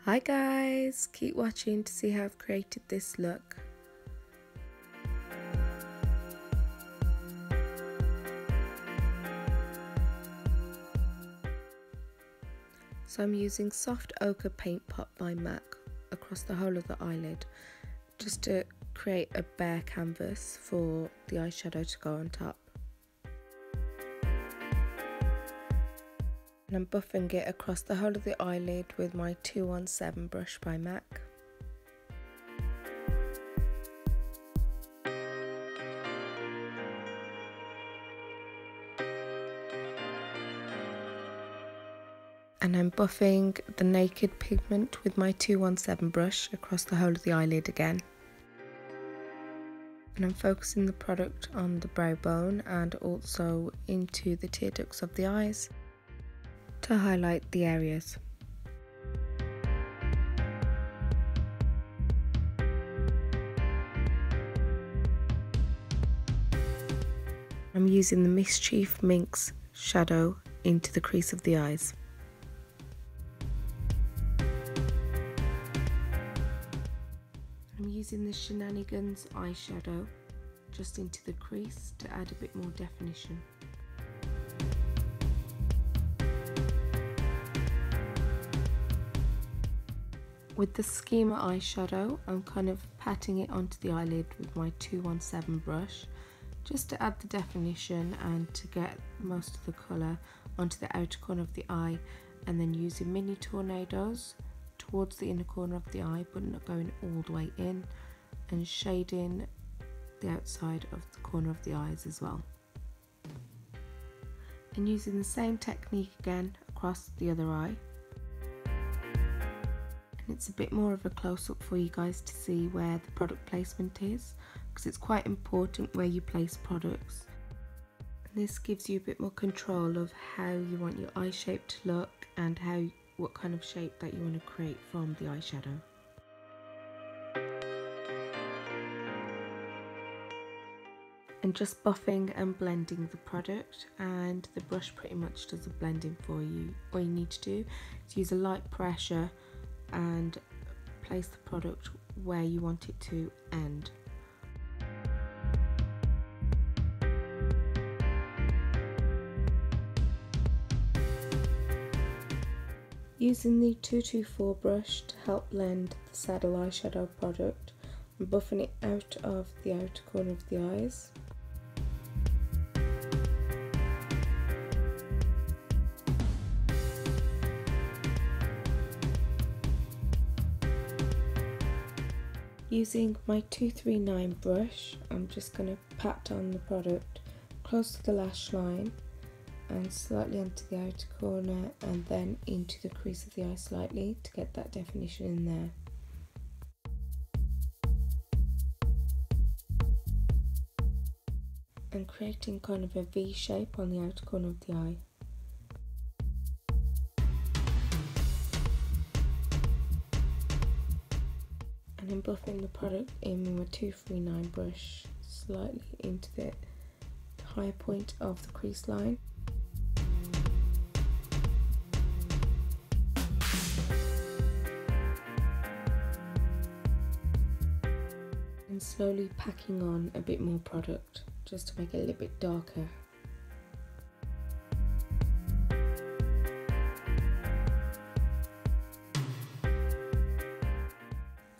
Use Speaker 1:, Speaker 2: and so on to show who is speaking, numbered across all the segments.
Speaker 1: Hi guys, keep watching to see how I've created this look. So I'm using Soft Ochre Paint Pot by MAC across the whole of the eyelid just to create a bare canvas for the eyeshadow to go on top. And I'm buffing it across the whole of the eyelid with my 217 brush by MAC. And I'm buffing the Naked Pigment with my 217 brush across the whole of the eyelid again. And I'm focusing the product on the brow bone and also into the tear ducts of the eyes to highlight the areas. I'm using the Mischief Minx shadow into the crease of the eyes. I'm using the Shenanigans eyeshadow just into the crease to add a bit more definition. With the Schema eyeshadow, I'm kind of patting it onto the eyelid with my 217 brush just to add the definition and to get most of the colour onto the outer corner of the eye, and then using mini tornadoes towards the inner corner of the eye but not going all the way in, and shading the outside of the corner of the eyes as well. And using the same technique again across the other eye. And it's a bit more of a close-up for you guys to see where the product placement is, because it's quite important where you place products. And this gives you a bit more control of how you want your eye shape to look and what kind of shape that you want to create from the eyeshadow. And just buffing and blending the product, and the brush pretty much does the blending for you. All you need to do is use a light pressure and place the product where you want it to end. Using the 224 brush to help blend the saddle eyeshadow product, I'm buffing it out of the outer corner of the eyes. Using my 239 brush, I'm just going to pat on the product close to the lash line and slightly onto the outer corner, and then into the crease of the eye slightly to get that definition in there. And creating kind of a V shape on the outer corner of the eye. And I'm buffing the product in with my 239 brush slightly into the higher point of the crease line. And slowly packing on a bit more product just to make it a little bit darker.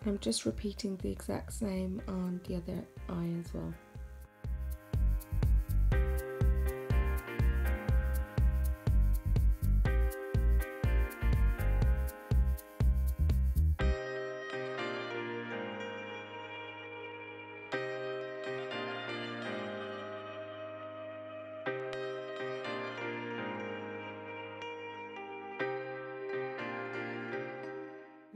Speaker 1: I'm just repeating the exact same on the other eye as well.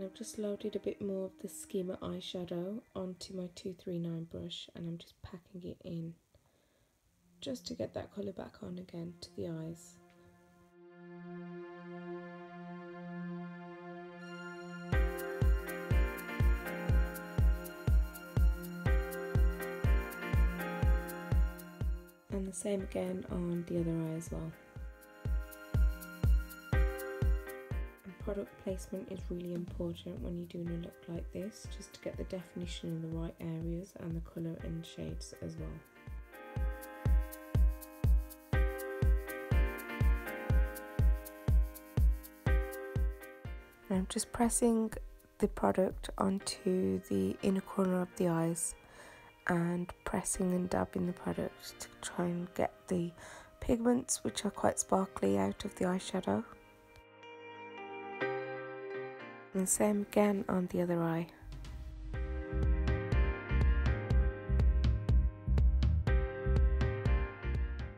Speaker 1: I've just loaded a bit more of the Schema eyeshadow onto my 239 brush, and I'm just packing it in just to get that colour back on again to the eyes. And the same again on the other eye as well. product placement is really important when you're doing a look like this, just to get the definition in the right areas and the colour and shades as well. And I'm just pressing the product onto the inner corner of the eyes and pressing and dabbing the product to try and get the pigments, which are quite sparkly, out of the eyeshadow. And same again on the other eye.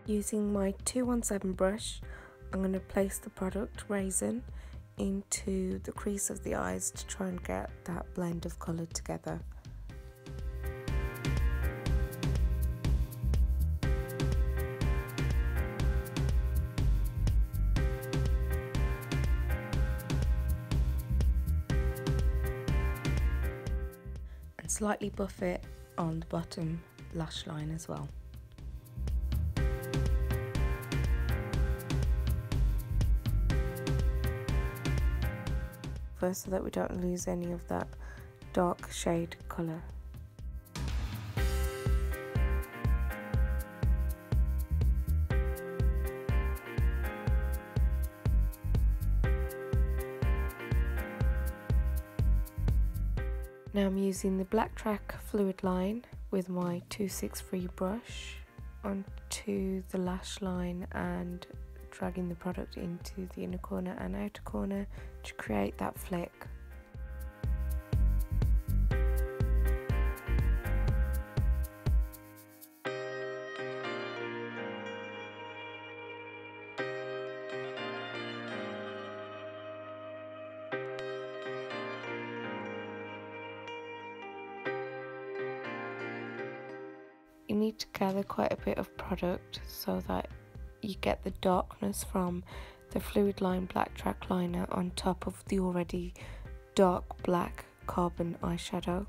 Speaker 1: Using my 217 brush, I'm going to place the product Raisin into the crease of the eyes to try and get that blend of colour together. And slightly buff it on the bottom lash line as well. First, so that we don't lose any of that dark shade colour. Now I'm using the Black Track fluid line with my 263 brush onto the lash line and dragging the product into the inner corner and outer corner to create that flick. You need to gather quite a bit of product so that you get the darkness from the fluid line Black Track liner on top of the already dark black carbon eyeshadow.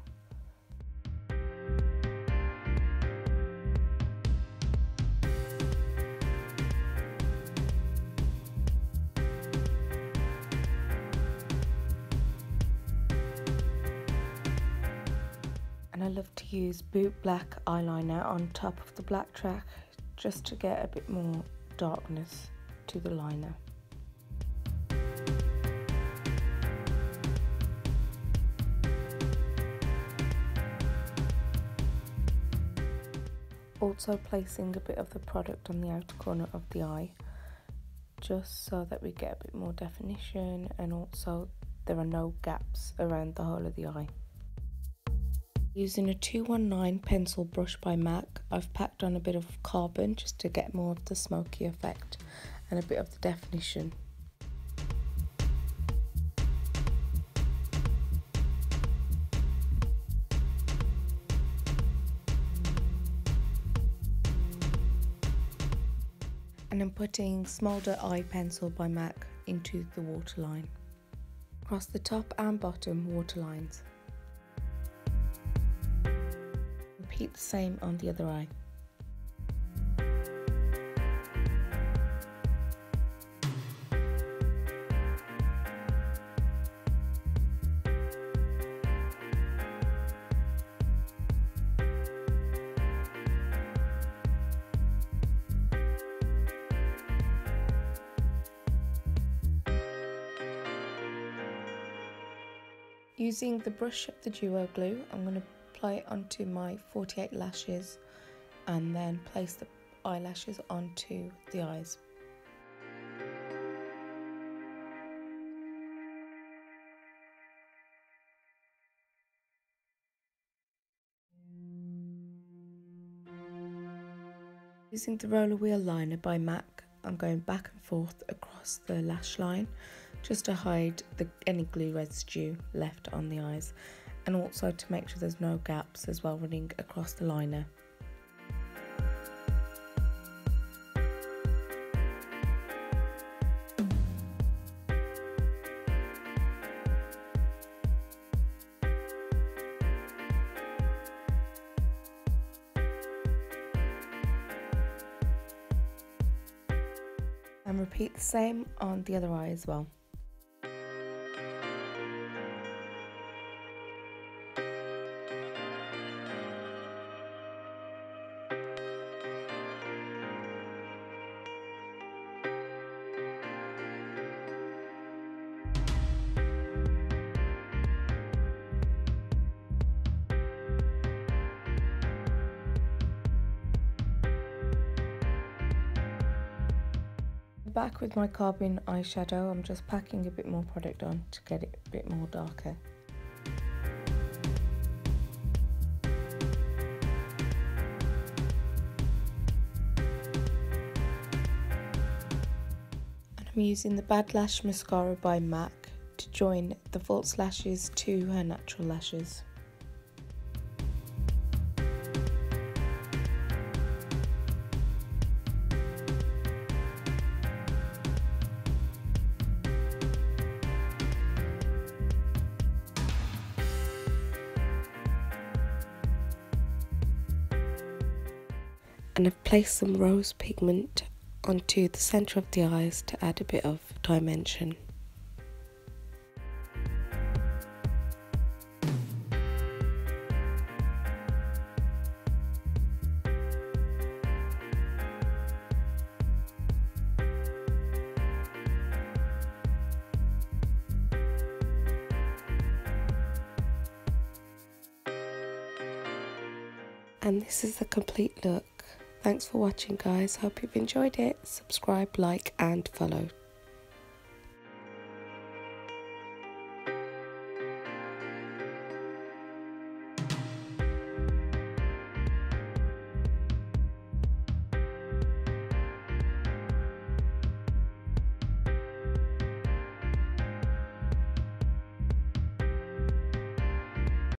Speaker 1: And I love to use boot black eyeliner on top of the Black Track just to get a bit more darkness to the liner. Also placing a bit of the product on the outer corner of the eye, just so that we get a bit more definition and also there are no gaps around the whole of the eye. Using a 219 pencil brush by MAC, I've packed on a bit of carbon just to get more of the smoky effect and a bit of the definition. And I'm putting Smolder Eye Pencil by MAC into the waterline, across the top and bottom waterlines. Repeat the same on the other eye. Using the brush of the duo glue, I'm going to apply it onto my 48 lashes and then place the eyelashes onto the eyes. Using the roller wheel liner by MAC, I'm going back and forth across the lash line just to hide any glue residue left on the eyes, and also to make sure there's no gaps as well running across the liner. And repeat the same on the other eye as well. Back with my carbon eyeshadow, I'm just packing a bit more product on to get it a bit more darker. And I'm using the Bad Lash Mascara by MAC to join the false lashes to her natural lashes. And I've placed some rose pigment onto the centre of the eyes to add a bit of dimension. And this is the complete look. Thanks for watching, guys. Hope you've enjoyed it. Subscribe, like and follow.